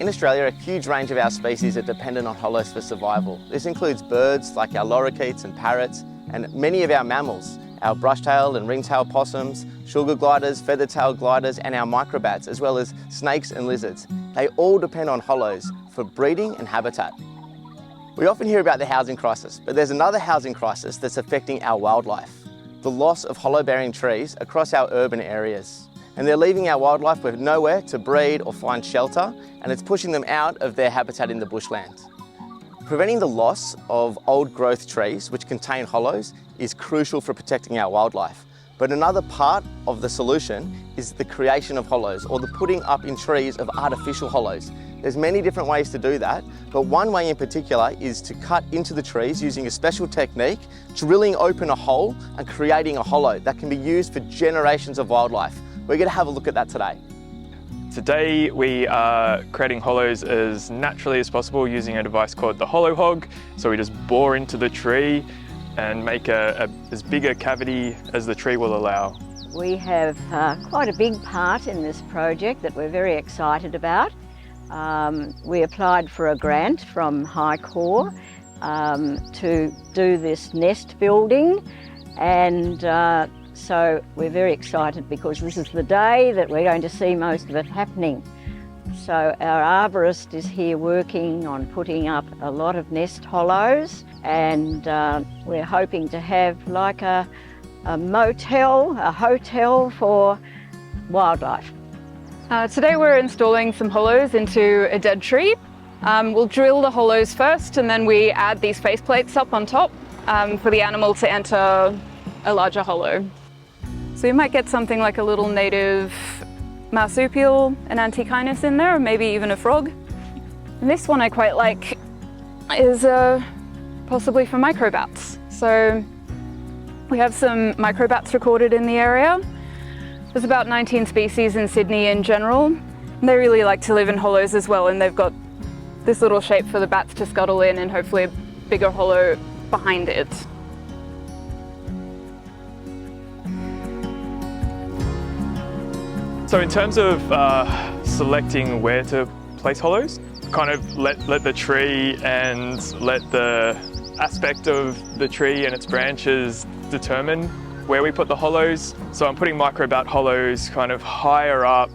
In Australia, a huge range of our species are dependent on hollows for survival. This includes birds like our lorikeets and parrots, and many of our mammals, our brush-tailed and ring-tailed possums, sugar gliders, feather-tailed gliders, and our microbats, as well as snakes and lizards. They all depend on hollows for breeding and habitat. We often hear about the housing crisis, but there's another housing crisis that's affecting our wildlife: the loss of hollow-bearing trees across our urban areas. And they're leaving our wildlife with nowhere to breed or find shelter, and it's pushing them out of their habitat in the bushland. Preventing the loss of old growth trees, which contain hollows, is crucial for protecting our wildlife. But another part of the solution is the creation of hollows, or the putting up in trees of artificial hollows. There's many different ways to do that, but one way in particular is to cut into the trees using a special technique, drilling open a hole and creating a hollow that can be used for generations of wildlife. We're going to have a look at that today. Today we are creating hollows as naturally as possible using a device called the Hol Hog. So we just bore into the tree and make as big a cavity as the tree will allow. We have quite a big part in this project that we're very excited about. We applied for a grant from High Corps to do this nest building, and so we're very excited because this is the day that we're going to see most of it happening. So our arborist is here working on putting up a lot of nest hollows, and we're hoping to have like a motel, a hotel for wildlife. Today we're installing some hollows into a dead tree. We'll drill the hollows first, and then we add these faceplates up on top for the animal to enter a larger hollow. So you might get something like a little native marsupial, an antechinus in there, or maybe even a frog. And this one I quite like is possibly for microbats. So we have some microbats recorded in the area. There's about 19 species in Sydney in general. And they really like to live in hollows as well, and they've got this little shape for the bats to scuttle in and hopefully a bigger hollow behind it. So in terms of selecting where to place hollows, kind of let the tree and let the aspect of the tree and its branches determine where we put the hollows. So I'm putting microbat hollows kind of higher up,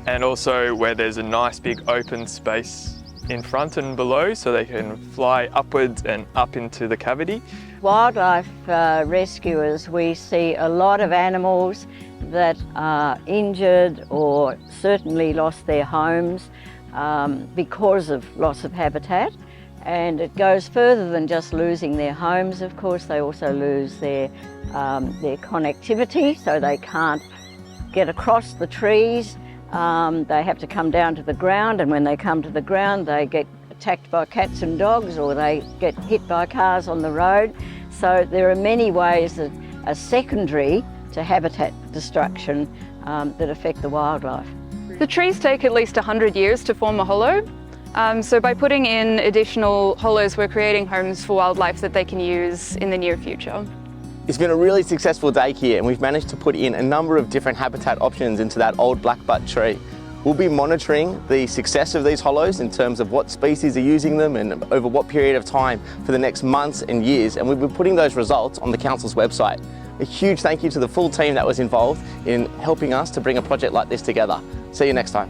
and also where there's a nice big open space in front and below so they can fly upwards and up into the cavity. Wildlife rescuers, we see a lot of animals that are injured or certainly lost their homes because of loss of habitat. And it goes further than just losing their homes. Of course, they also lose their connectivity, so they can't get across the trees. They have to come down to the ground, and when they come to the ground, they get attacked by cats and dogs, or they get hit by cars on the road. So there are many ways that are secondary to habitat destruction that affect the wildlife. The trees take at least 100 years to form a hollow. So by putting in additional hollows, we're creating homes for wildlife that they can use in the near future. It's been a really successful day here, and we've managed to put in a number of different habitat options into that old blackbutt tree. We'll be monitoring the success of these hollows in terms of what species are using them and over what period of time for the next months and years, and we'll be putting those results on the Council's website. A huge thank you to the full team that was involved in helping us to bring a project like this together. See you next time.